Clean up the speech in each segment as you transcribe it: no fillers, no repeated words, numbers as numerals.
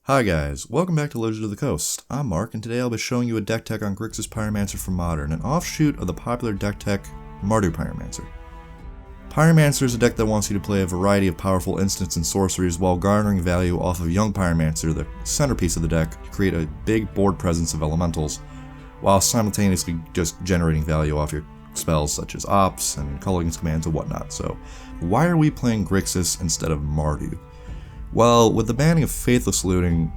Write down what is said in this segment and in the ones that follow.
Hi guys, welcome back to Legend of the Coast. I'm Mark, and today I'll be showing you a deck tech on GRIXIS Pyromancer for Modern, an offshoot of the popular deck tech Mardu Pyromancer. Pyromancer is a deck that wants you to play a variety of powerful instants and sorceries while garnering value off of Young Pyromancer, the centerpiece of the deck, to create a big board presence of elementals, while simultaneously just generating value off your spells such as Ops and Culligan's Commands and whatnot. So why are we playing GRIXIS instead of Mardu? Well, with the banning of Faithless Looting,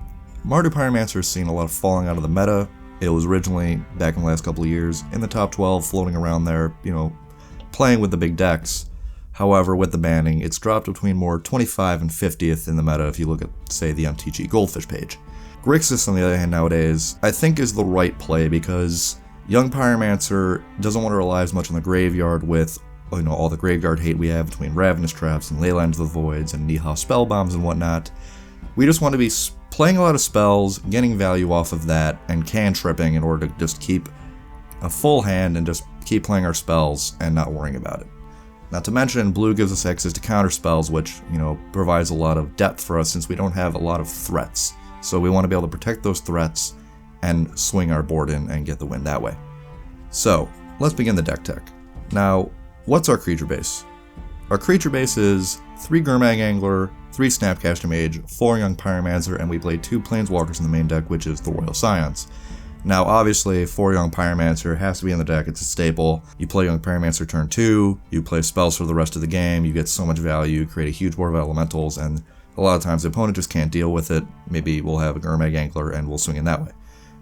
Mardu Pyromancer has seen a lot of falling out of the meta. It was originally, back in the last couple of years, in the top 12, floating around there, playing with the big decks. However, with the banning, it's dropped between more 25 and 50th in the meta if you look at, say, the MTG Goldfish page. GRIXIS, on the other hand, nowadays, I think is the right play because Young Pyromancer doesn't want to rely as much on the graveyard with all the graveyard hate we have between Ravenous Traps and Leyline of the Voids and Neha Spell Bombs and whatnot. We just want to be playing a lot of spells, getting value off of that, and cantripping in order to just keep a full hand and just keep playing our spells and not worrying about it. Not to mention, blue gives us access to counter spells, which, provides a lot of depth for us since we don't have a lot of threats. So we want to be able to protect those threats and swing our board in and get the win that way. So, let's begin the deck tech. Now, what's our creature base? Our creature base is 3 Gurmag Angler, 3 Snapcaster Mage, 4 Young Pyromancer, and we play 2 Planeswalkers in the main deck, which is the Royal Scions. Now, obviously, 4 Young Pyromancer has to be in the deck, it's a staple. You play Young Pyromancer turn 2, you play spells for the rest of the game, you get so much value, create a huge board of elementals, and a lot of times the opponent just can't deal with it. Maybe we'll have a Gurmag Angler and we'll swing in that way.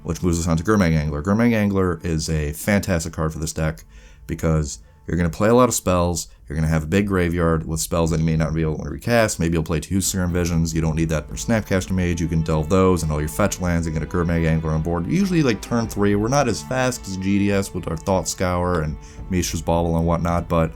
Which moves us on to Gurmag Angler. Gurmag Angler is a fantastic card for this deck because you're going to play a lot of spells, you're going to have a big graveyard with spells that you may not be able to recast. Maybe you'll play 2 Serum Visions, you don't need that for Snapcaster Mage, you can delve those and all your fetch lands and get a Gurmag Angler on board. Usually like turn 3, we're not as fast as GDS with our Thought Scour and Mishra's Bauble and whatnot, but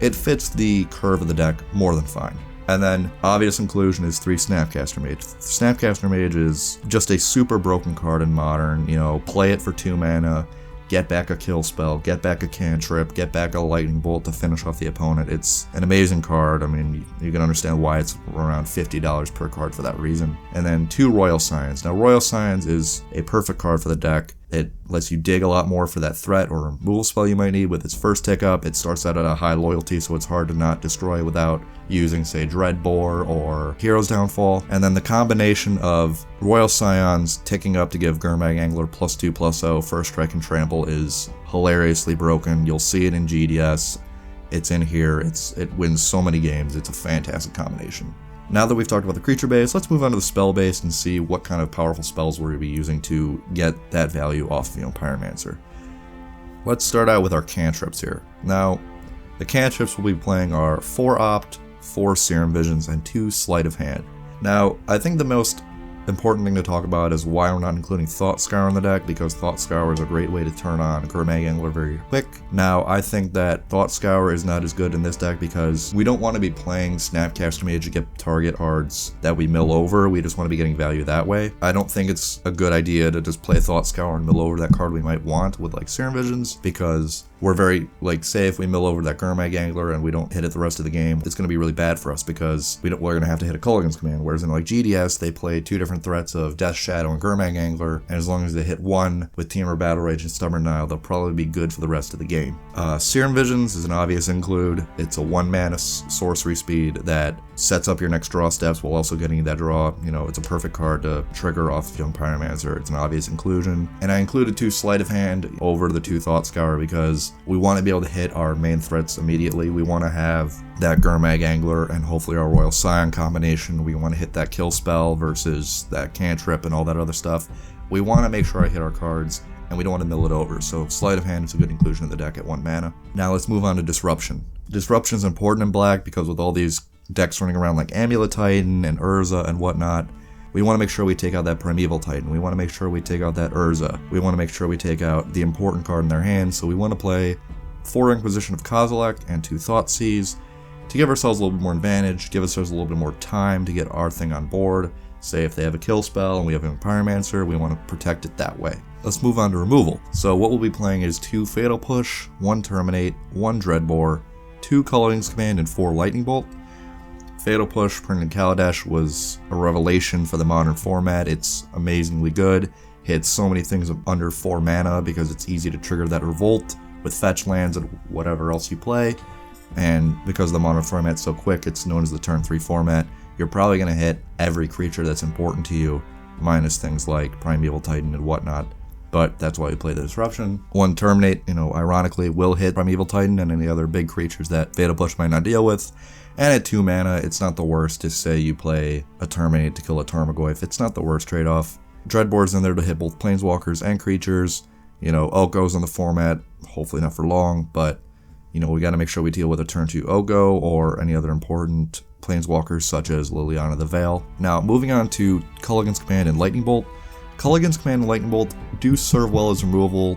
it fits the curve of the deck more than fine. And then, obvious inclusion is 3 Snapcaster Mage. Snapcaster Mage is just a super broken card in Modern. Play it for 2 mana, get back a kill spell, get back a cantrip, get back a lightning bolt to finish off the opponent. It's an amazing card. I mean, you can understand why it's around $50 per card for that reason. And then 2 Royal Scions. Now, Royal Scions is a perfect card for the deck. It lets you dig a lot more for that threat or removal spell you might need with its first tick up. It starts out at a high loyalty, so it's hard to not destroy without using, say, Dreadbore or Hero's Downfall. And then the combination of Royal Scions ticking up to give Gurmag Angler +2/+0, First Strike and Trample is hilariously broken. You'll see it in GDS. It's in here. It wins so many games. It's a fantastic combination. Now that we've talked about the creature base, let's move on to the spell base and see what kind of powerful spells we're going to be using to get that value off of Young Pyromancer. Let's start out with our cantrips here. Now, the cantrips we'll be playing are 4 Opt, 4 Serum Visions, and 2 Sleight of Hand. Now, I think the most important thing to talk about is why we're not including Thought Scour in the deck, because Thought Scour is a great way to turn on Gurmag Angler very quick. Now, I think that Thought Scour is not as good in this deck because we don't want to be playing Snapcaster Mage to get target cards that we mill over. We just want to be getting value that way. I don't think it's a good idea to just play Thought Scour and mill over that card we might want with like Serum Visions, because we're very, say if we mill over that Gurmag Angler and we don't hit it the rest of the game, it's going to be really bad for us because we're going to have to hit a Culligan's Command, whereas in like GDS, they play 2 different threats of Death Shadow and Gurmag Angler, and as long as they hit 1 with Temur Battle Rage and Stubborn Nile, they'll probably be good for the rest of the game. Serum Visions is an obvious include. It's a 1 mana sorcery speed that sets up your next draw steps while also getting you that draw. It's a perfect card to trigger off Young Pyromancer. It's an obvious inclusion. And I included 2 Sleight of Hand over the 2 Thought Scour because we want to be able to hit our main threats immediately. We want to have that Gurmag Angler and hopefully our Royal Scion combination. We want to hit that kill spell versus that cantrip and all that other stuff. We want to make sure I hit our cards and we don't want to mill it over. So Sleight of Hand is a good inclusion in the deck at 1 mana. Now let's move on to Disruption. Disruption is important in black because with all these decks running around like Amulet Titan and Urza and whatnot, we want to make sure we take out that Primeval Titan. We want to make sure we take out that Urza. We want to make sure we take out the important card in their hand. So we want to play 4 Inquisition of Kozilek and 2 Thoughtseize to give ourselves a little bit more advantage, give ourselves a little bit more time to get our thing on board. Say if they have a kill spell and we have a Pyromancer, we want to protect it that way. Let's move on to removal. So what we'll be playing is 2 Fatal Push, 1 Terminate, 1 Dreadbore, 2 Culligan's Command, and 4 Lightning Bolt. Fatal Push printed Kaladesh was a revelation for the modern format. It's amazingly good. Hits so many things under 4 mana because it's easy to trigger that Revolt with fetch lands and whatever else you play. And because the modern format's so quick, it's known as the turn 3 format. You're probably going to hit every creature that's important to you, minus things like Primeval Titan and whatnot. But that's why we play the Disruption. 1 Terminate, ironically, will hit Primeval Titan and any other big creatures that Fatal Push might not deal with. And at 2 mana, it's not the worst to say you play a Terminate to kill a Tarmogoyf. It's not the worst trade-off. Dreadboard's in there to hit both Planeswalkers and creatures. Oko's on the format, hopefully not for long, but, we gotta make sure we deal with a turn 2 Oko or any other important Planeswalkers such as Liliana the Veil. Now, moving on to Culligan's Command and Lightning Bolt. Culligan's Command and Lightning Bolt do serve well as removal.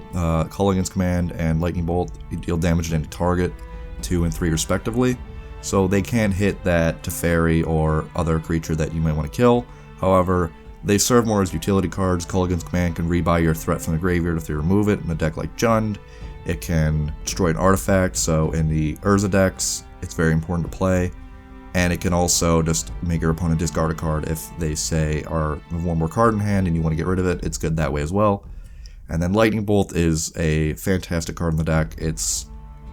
Culligan's Command and Lightning Bolt deal damage to any target, 2 and 3 respectively. So they can hit that Teferi or other creature that you might want to kill. However, they serve more as utility cards. Culligan's Command can rebuy your threat from the graveyard if you remove it in a deck like Jund. It can destroy an artifact, so in the Urza decks, it's very important to play. And it can also just make your opponent discard a card if they say have 1 more card in hand and you want to get rid of it. It's good that way as well. And then Lightning Bolt is a fantastic card in the deck. It's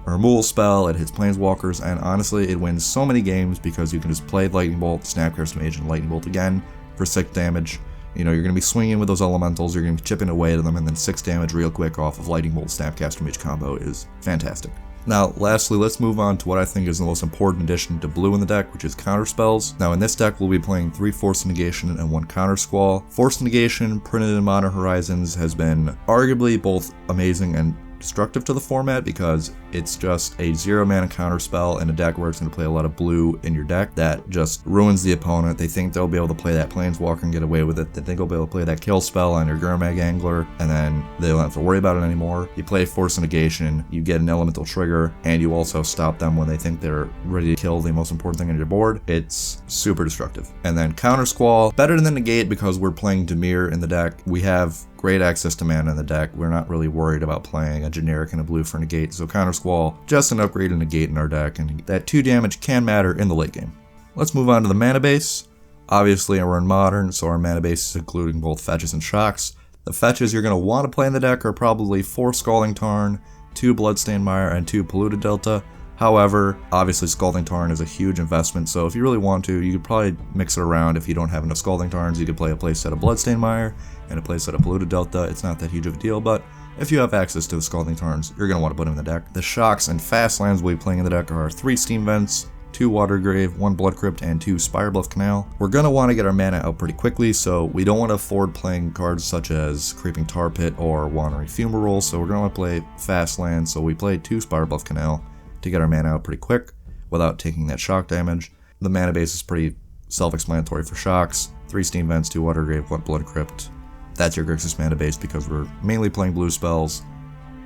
a removal spell, it hits Planeswalkers, and honestly, it wins so many games because you can just play Lightning Bolt, Snapcaster Mage, and Lightning Bolt again for 6 damage. You're going to be swinging with those elementals, you're going to be chipping away to them, and then 6 damage real quick off of Lightning Bolt Snapcaster Mage combo is fantastic. Now, lastly, let's move on to what I think is the most important addition to blue in the deck, which is counter spells. Now, in this deck, we'll be playing 3 Force Negation and 1 Counter Squall. Force Negation, printed in Modern Horizons, has been arguably both amazing and destructive to the format because it's just a 0 mana counter spell in a deck where it's going to play a lot of blue in your deck that just ruins the opponent. They think they'll be able to play that Planeswalker and get away with it. They think they'll be able to play that kill spell on your Gurmag Angler, and then they don't have to worry about it anymore. You play Force Negation, you get an elemental trigger, and you also stop them when they think they're ready to kill the most important thing on your board. It's super destructive. And then Counter Squall, better than Negate because we're playing Dimir in the deck. We have great access to mana in the deck. We're not really worried about playing a generic and a blue for Negate, so Counter Squall, just an upgrade to Negate in our deck, and that 2 damage can matter in the late game. Let's move on to the mana base. Obviously, we're in Modern, so our mana base is including both fetches and shocks. The fetches you're going to want to play in the deck are probably 4 Scalding Tarn, 2 Bloodstained Mire, and 2 Polluted Delta. However, obviously Scalding Tarn is a huge investment, so if you really want to, you could probably mix it around. If you don't have enough Scalding Tarns, you could play a playset of Bloodstained Mire and a playset of Polluted Delta. It's not that huge of a deal, but if you have access to the Scalding Tarns, you're going to want to put them in the deck. The shocks and fast lands we'll be playing in the deck are 3 Steam Vents, 2 Watergrave, 1 Blood Crypt, and 2 Spirebluff Canal. We're going to want to get our mana out pretty quickly, so we don't want to afford playing cards such as Creeping Tar Pit or Wandering Fumarole, so we're going to want to play fast lands, so we play 2 Spirebluff Canal to get our mana out pretty quick without taking that shock damage. The mana base is pretty self-explanatory for shocks. 3 Steam Vents, 2 Watergrave, 1 Blood Crypt. That's your Grixis mana base because we're mainly playing blue spells,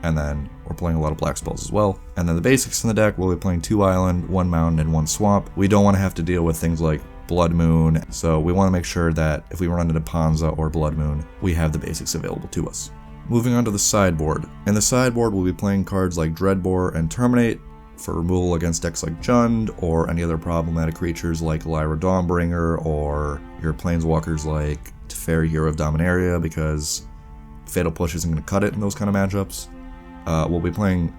and then we're playing a lot of black spells as well. And then the basics in the deck, we'll be playing 2 Island, 1 Mountain, and 1 Swamp. We don't want to have to deal with things like Blood Moon, so we want to make sure that if we run into Ponza or Blood Moon, we have the basics available to us. Moving on to the sideboard. In the sideboard, we'll be playing cards like Dreadbore and Terminate for removal against decks like Jund, or any other problematic creatures like Lyra Dawnbringer, or your planeswalkers like Teferi, Hero of Dominaria, because Fatal Push isn't going to cut it in those kind of matchups. We'll be playing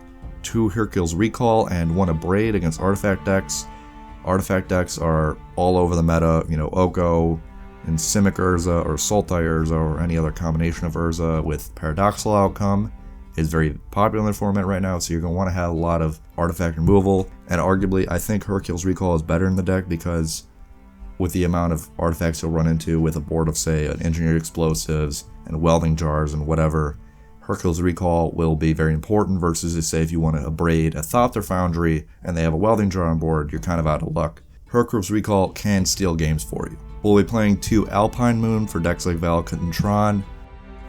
2 Hercule's Recall and 1 Abrade against artifact decks. Artifact decks are all over the meta, Oko and Simic Urza or Sultai Urza or any other combination of Urza with Paradoxical Outcome is very popular in the format right now, so you're going to want to have a lot of artifact removal, and arguably I think Hercule's Recall is better in the deck because with the amount of artifacts you'll run into with a board of, say, an Engineered Explosives and Welding Jars and whatever, Hercule's Recall will be very important versus, say, if you want to abrade a Thopter Foundry and they have a Welding Jar on board, you're kind of out of luck. Hercule's Recall can steal games for you. We'll be playing 2 Alpine Moon for decks like Valakut and Tron.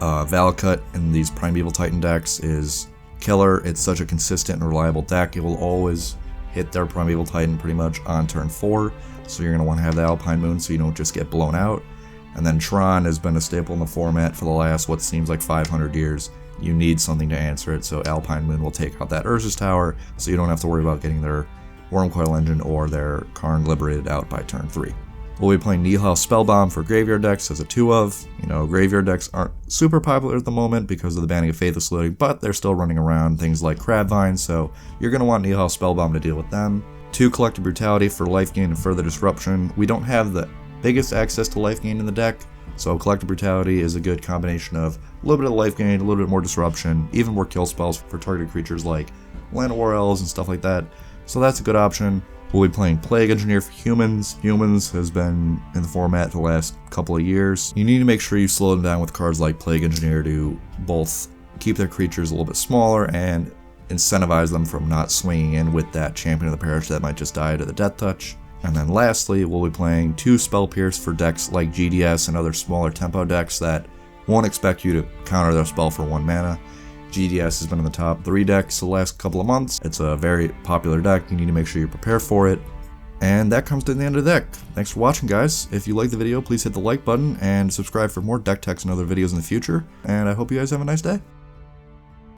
Valakut in these Primeval Titan decks is killer. It's such a consistent and reliable deck. It will always hit their Primeval Titan pretty much on turn 4, so you're going to want to have the Alpine Moon so you don't just get blown out. And then Tron has been a staple in the format for the last what seems like 500 years. You need something to answer it, so Alpine Moon will take out that Urza's Tower, so you don't have to worry about getting their Wormcoil Engine or their Karn Liberated out by turn 3. We'll be playing Nihil Spellbomb for graveyard decks as a 2-of. You know, graveyard decks aren't super popular at the moment because of the banning of Faithless Looting, but they're still running around things like Crabvine, so you're going to want Nihil Spellbomb to deal with them. 2 Collective Brutality for life gain and further disruption. We don't have the biggest access to life gain in the deck, so Collective Brutality is a good combination of a little bit of life gain, a little bit more disruption, even more kill spells for targeted creatures like Land War Elves and stuff like that, so that's a good option. We'll be playing Plague Engineer for humans. Humans has been in the format for the last couple of years. You need to make sure you slow them down with cards like Plague Engineer to both keep their creatures a little bit smaller and incentivize them from not swinging in with that Champion of the Parish that might just die to the Death Touch. And then lastly, we'll be playing 2 Spell Pierce for decks like GDS and other smaller tempo decks that won't expect you to counter their spell for 1 mana. GDS has been in the top 3 decks the last couple of months. It's a very popular deck. You need to make sure you prepare for it. And that comes to the end of the deck. Thanks for watching, guys. If you liked the video, please hit the like button and subscribe for more deck techs and other videos in the future. And I hope you guys have a nice day.